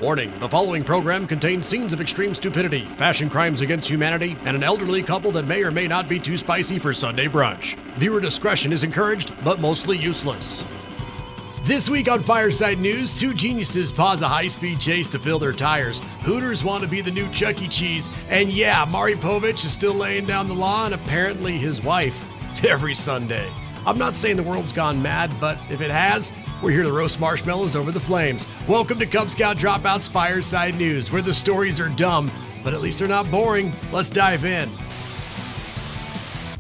Warning, the following program contains scenes of extreme stupidity, fashion crimes against humanity, and an elderly couple that may or may not be too spicy for Sunday brunch. Viewer discretion is encouraged, but mostly useless. This week on Fireside News, two geniuses pause a high-speed chase to fill their tires. Hooters want to be the new Chuck E. Cheese. And yeah, Mari Povich is still laying down the law, and apparently his wife, every Sunday. I'm not saying the world's gone mad, but if it has, we're here to roast marshmallows over the flames. Welcome to Cub Scout Dropouts Fireside News, where the stories are dumb, but at least they're not boring. Let's dive in.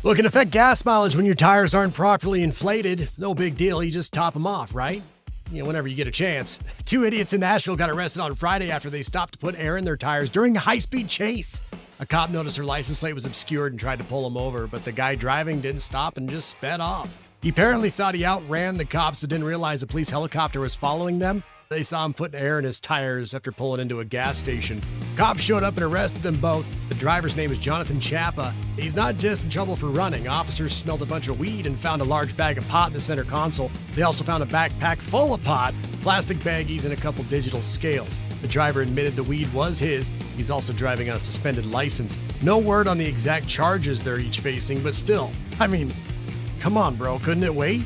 Look, it can affect gas mileage when your tires aren't properly inflated. No big deal, you just top them off, right? Whenever you get a chance. Two idiots in Nashville got arrested on Friday after they stopped to put air in their tires during a high-speed chase. A cop noticed her license plate was obscured and tried to pull him over, but the guy driving didn't stop and just sped off. He apparently thought he outran the cops, but didn't realize a police helicopter was following them. They saw him putting air in his tires after pulling into a gas station. Cops showed up and arrested them both. The driver's name is Jonathan Chapa. He's not just in trouble for running. Officers smelled a bunch of weed and found a large bag of pot in the center console. They also found a backpack full of pot, plastic baggies, and a couple digital scales. The driver admitted the weed was his. He's also driving on a suspended license. No word on the exact charges they're each facing, but still, come on, bro, couldn't it wait?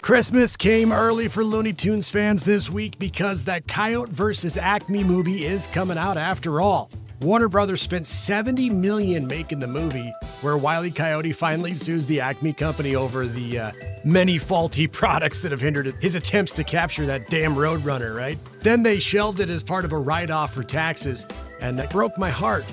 Christmas came early for Looney Tunes fans this week because that Coyote vs. Acme movie is coming out after all. Warner Brothers spent $70 million making the movie, where Wile E. Coyote finally sues the Acme company over the many faulty products that have hindered his attempts to capture that damn Roadrunner, right? Then they shelved it as part of a write-off for taxes, and that broke my heart.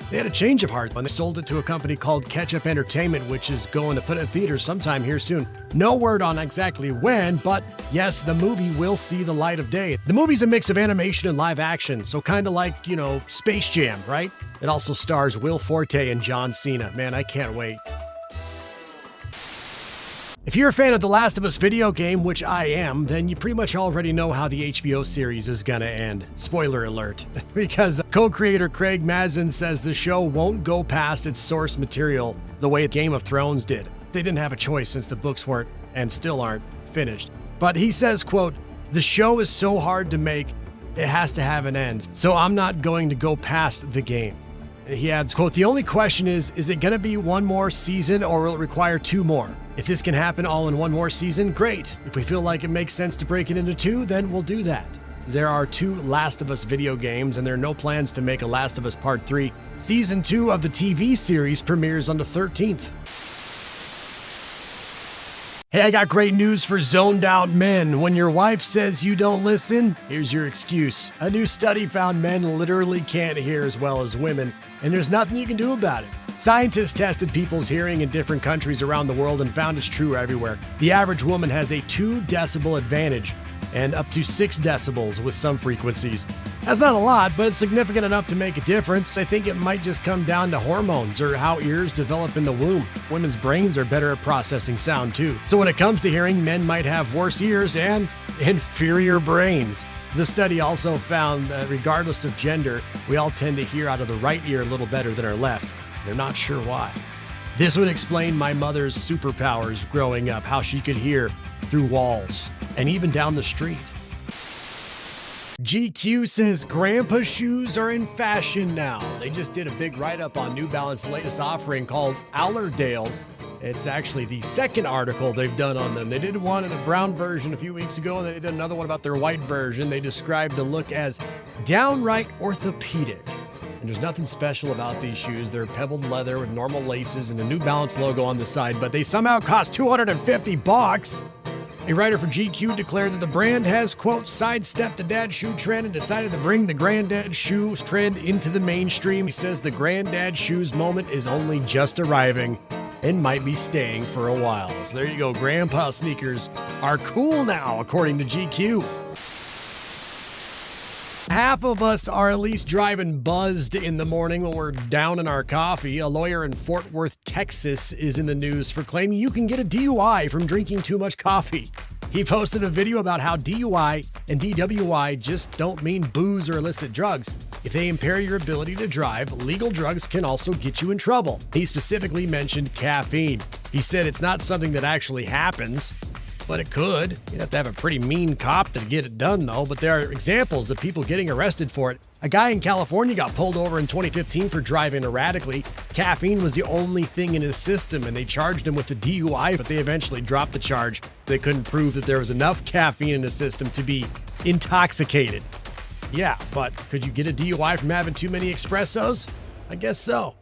They had a change of heart when they sold it to a company called Ketchup Entertainment, which is going to put it in theaters sometime here soon. No word on exactly when, but yes, the movie will see the light of day. The movie's a mix of animation and live action, so kind of like, Space Jam, right? It also stars Will Forte and John Cena. Man, I can't wait. If you're a fan of The Last of Us video game, which I am, then you pretty much already know how the HBO series is gonna end. Spoiler alert. Because co-creator Craig Mazin says the show won't go past its source material the way Game of Thrones did. They didn't have a choice since the books weren't, and still aren't, finished. But he says, quote, "The show is so hard to make, it has to have an end. So I'm not going to go past the game." He adds, quote, "The only question is it going to be one more season or will it require two more? If this can happen all in one more season, great. If we feel like it makes sense to break it into two, then we'll do that." There are two Last of Us video games, and there are no plans to make a Last of Us Part 3. Season 2 of the TV series premieres on the 13th. Hey, I got great news for zoned out men. When your wife says you don't listen, here's your excuse. A new study found men literally can't hear as well as women, and there's nothing you can do about it. Scientists tested people's hearing in different countries around the world and found it's true everywhere. The average woman has a 2 decibel advantage and up to 6 decibels with some frequencies. That's not a lot, but it's significant enough to make a difference. I think it might just come down to hormones or how ears develop in the womb. Women's brains are better at processing sound too. So when it comes to hearing, men might have worse ears and inferior brains. The study also found that regardless of gender, we all tend to hear out of the right ear a little better than our left. They're not sure why. This would explain my mother's superpowers growing up, how she could hear through walls and even down the street. GQ says grandpa shoes are in fashion now. They just did a big write-up on New Balance's latest offering called Allerdales. It's actually the second article they've done on them. They did one in a brown version a few weeks ago, and they did another one about their white version. They described the look as downright orthopedic. And there's nothing special about these shoes. They're pebbled leather with normal laces and a New Balance logo on the side, but they somehow cost $250. A writer for GQ declared that the brand has, quote, sidestepped the dad shoe trend and decided to bring the granddad shoes trend into the mainstream. He says the granddad shoes moment is only just arriving and might be staying for a while. So there you go. Grandpa sneakers are cool now, according to GQ. Half of us are at least driving buzzed in the morning when we're down in our coffee. A lawyer in Fort Worth, Texas is in the news for claiming you can get a DUI from drinking too much coffee. He posted a video about how DUI and DWI just don't mean booze or illicit drugs. If they impair your ability to drive, legal drugs can also get you in trouble. He specifically mentioned caffeine. He said it's not something that actually happens, but it could. You'd have to have a pretty mean cop to get it done, though. But there are examples of people getting arrested for it. A guy in California got pulled over in 2015 for driving erratically. Caffeine was the only thing in his system, and they charged him with the DUI, but they eventually dropped the charge. They couldn't prove that there was enough caffeine in his system to be intoxicated. Yeah, but could you get a DUI from having too many espressos? I guess so.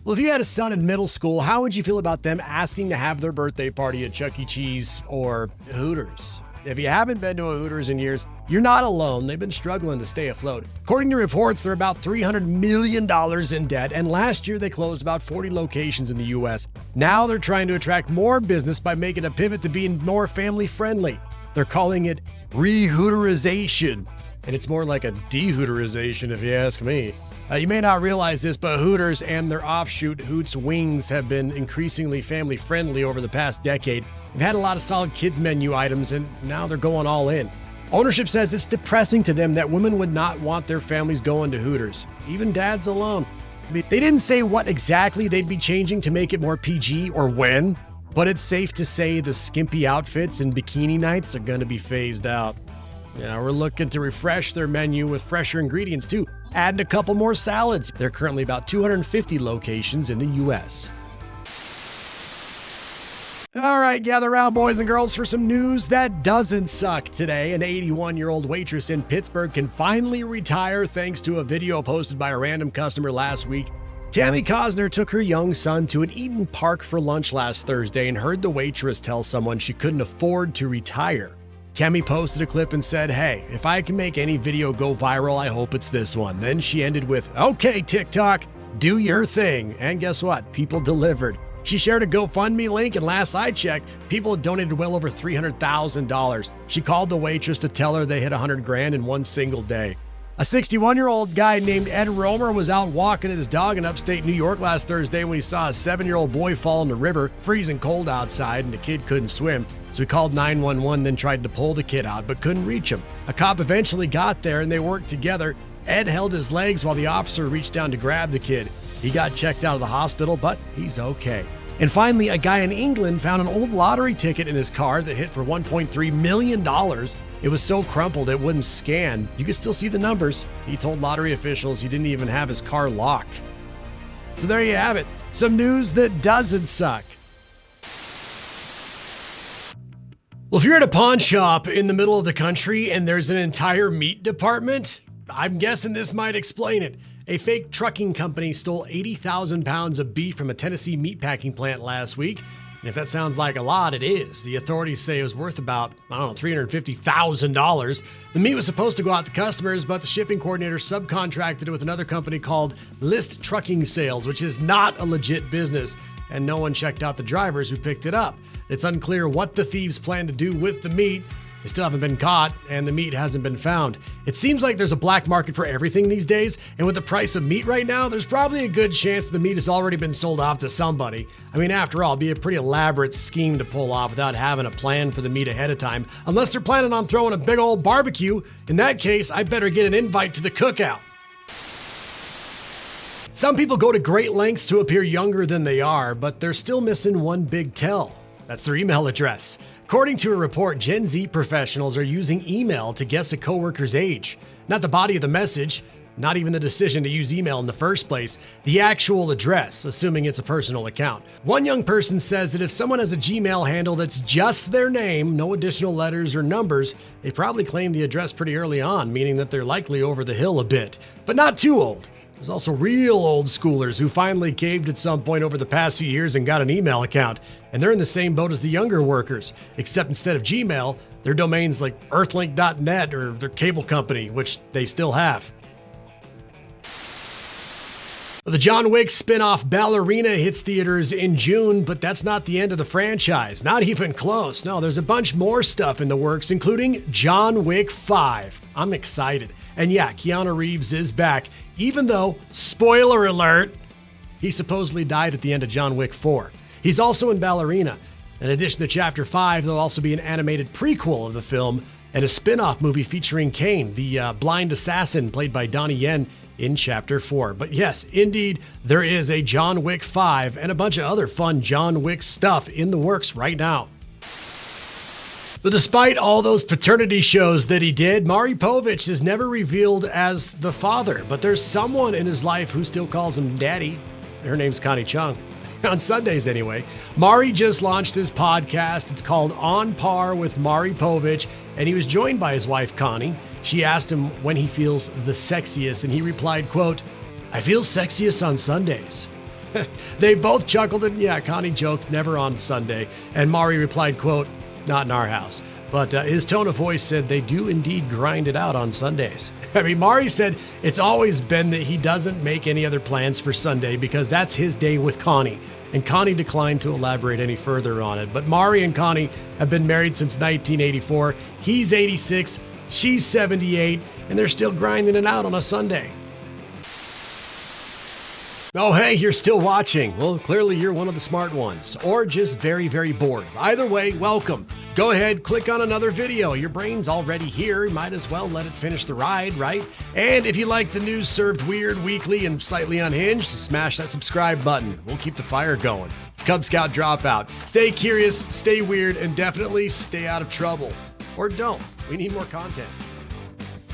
Well, if you had a son in middle school, how would you feel about them asking to have their birthday party at Chuck E. Cheese or Hooters? If you haven't been to a Hooters in years, you're not alone. They've been struggling to stay afloat. According to reports, they're about $300 million in debt, and last year they closed about 40 locations in the U.S. Now they're trying to attract more business by making a pivot to being more family-friendly. They're calling it re-Hooterization, and it's more like a de-Hooterization if you ask me. You may not realize this, but Hooters and their offshoot Hoots Wings have been increasingly family-friendly over the past decade. They've had a lot of solid kids menu items, and now they're going all in. Ownership says it's depressing to them that women would not want their families going to Hooters, even dads alone. They didn't say what exactly they'd be changing to make it more PG or when, but it's safe to say the skimpy outfits and bikini nights are going to be phased out. Yeah, we're looking to refresh their menu with fresher ingredients too, adding a couple more salads. There are currently about 250 locations in the U.S. All right, gather around, boys and girls, for some news that doesn't suck today. An 81-year-old waitress in Pittsburgh can finally retire thanks to a video posted by a random customer last week. Tammy Cosner took her young son to an Eden Park for lunch last Thursday and heard the waitress tell someone she couldn't afford to retire. Tammy posted a clip and said, "Hey, if I can make any video go viral, I hope it's this one." Then she ended with, "Okay, TikTok, do your thing." And guess what? People delivered. She shared a GoFundMe link, and last I checked, people had donated well over $300,000. She called the waitress to tell her they hit $100,000 in one single day. A 61-year-old guy named Ed Romer was out walking his dog in upstate New York last Thursday when he saw a 7-year-old boy fall in the river, freezing cold outside, and the kid couldn't swim. So he called 911, then tried to pull the kid out, but couldn't reach him. A cop eventually got there, and they worked together. Ed held his legs while the officer reached down to grab the kid. He got checked out of the hospital, but he's okay. And finally, a guy in England found an old lottery ticket in his car that hit for $1.3 million. It was so crumpled it wouldn't scan. You could still see the numbers. He told lottery officials he didn't even have his car locked. So there you have it. Some news that doesn't suck. Well, if you're at a pawn shop in the middle of the country and there's an entire meat department, I'm guessing this might explain it. A fake trucking company stole 80,000 pounds of beef from a Tennessee meatpacking plant last week. And if that sounds like a lot, it is. The authorities say it was worth about, $350,000. The meat was supposed to go out to customers, but the shipping coordinator subcontracted it with another company called List Trucking Sales, which is not a legit business. And no one checked out the drivers who picked it up. It's unclear what the thieves plan to do with the meat. They still haven't been caught, and the meat hasn't been found. It seems like there's a black market for everything these days, and with the price of meat right now, there's probably a good chance the meat has already been sold off to somebody. I mean, after all, it'd be a pretty elaborate scheme to pull off without having a plan for the meat ahead of time, unless they're planning on throwing a big old barbecue. In that case, I better get an invite to the cookout. Some people go to great lengths to appear younger than they are, but they're still missing one big tell. That's their email address. According to a report, Gen Z professionals are using email to guess a coworker's age. Not the body of the message, not even the decision to use email in the first place, the actual address, assuming it's a personal account. One young person says that if someone has a Gmail handle that's just their name, no additional letters or numbers, they probably claimed the address pretty early on, meaning that they're likely over the hill a bit, but not too old. There's also real old schoolers who finally caved at some point over the past few years and got an email account. And they're in the same boat as the younger workers, except instead of Gmail, their domains like earthlink.net or their cable company, which they still have. The John Wick spin-off Ballerina hits theaters in June, but that's not the end of the franchise. Not even close. No, there's a bunch more stuff in the works, including John Wick 5. I'm excited. And yeah, Keanu Reeves is back, even though, spoiler alert, he supposedly died at the end of John Wick 4. He's also in Ballerina. In addition to Chapter 5, there'll also be an animated prequel of the film and a spin-off movie featuring Kane, the blind assassin played by Donnie Yen. in Chapter 4. But yes, indeed, there is a John Wick 5 and a bunch of other fun John Wick stuff in the works right now. But despite all those paternity shows that he did, Mari Povich is never revealed as the father, but there's someone in his life who still calls him daddy. Her name's Connie Chung. On Sundays anyway. Mari just launched his podcast. It's called On Par with Mari Povich, and he was joined by his wife, Connie. She asked him when he feels the sexiest, and he replied, quote, "I feel sexiest on Sundays." They both chuckled, and yeah, Connie joked, "Never on Sunday." And Mari replied, quote, "Not in our house." But his tone of voice said they do indeed grind it out on Sundays. I mean, Mari said it's always been that he doesn't make any other plans for Sunday because that's his day with Connie. And Connie declined to elaborate any further on it. But Mari and Connie have been married since 1984. He's 86, she's 78, and they're still grinding it out on a Sunday. Oh, hey, you're still watching. Well, clearly you're one of the smart ones, or just very, very bored. Either way, welcome. Go ahead, click on another video. Your brain's already here. You might as well let it finish the ride, right? And if you like the news served weird, weekly, and slightly unhinged, smash that subscribe button. We'll keep the fire going. It's Cub Scout Dropout. Stay curious, stay weird, and definitely stay out of trouble. Or don't. We need more content.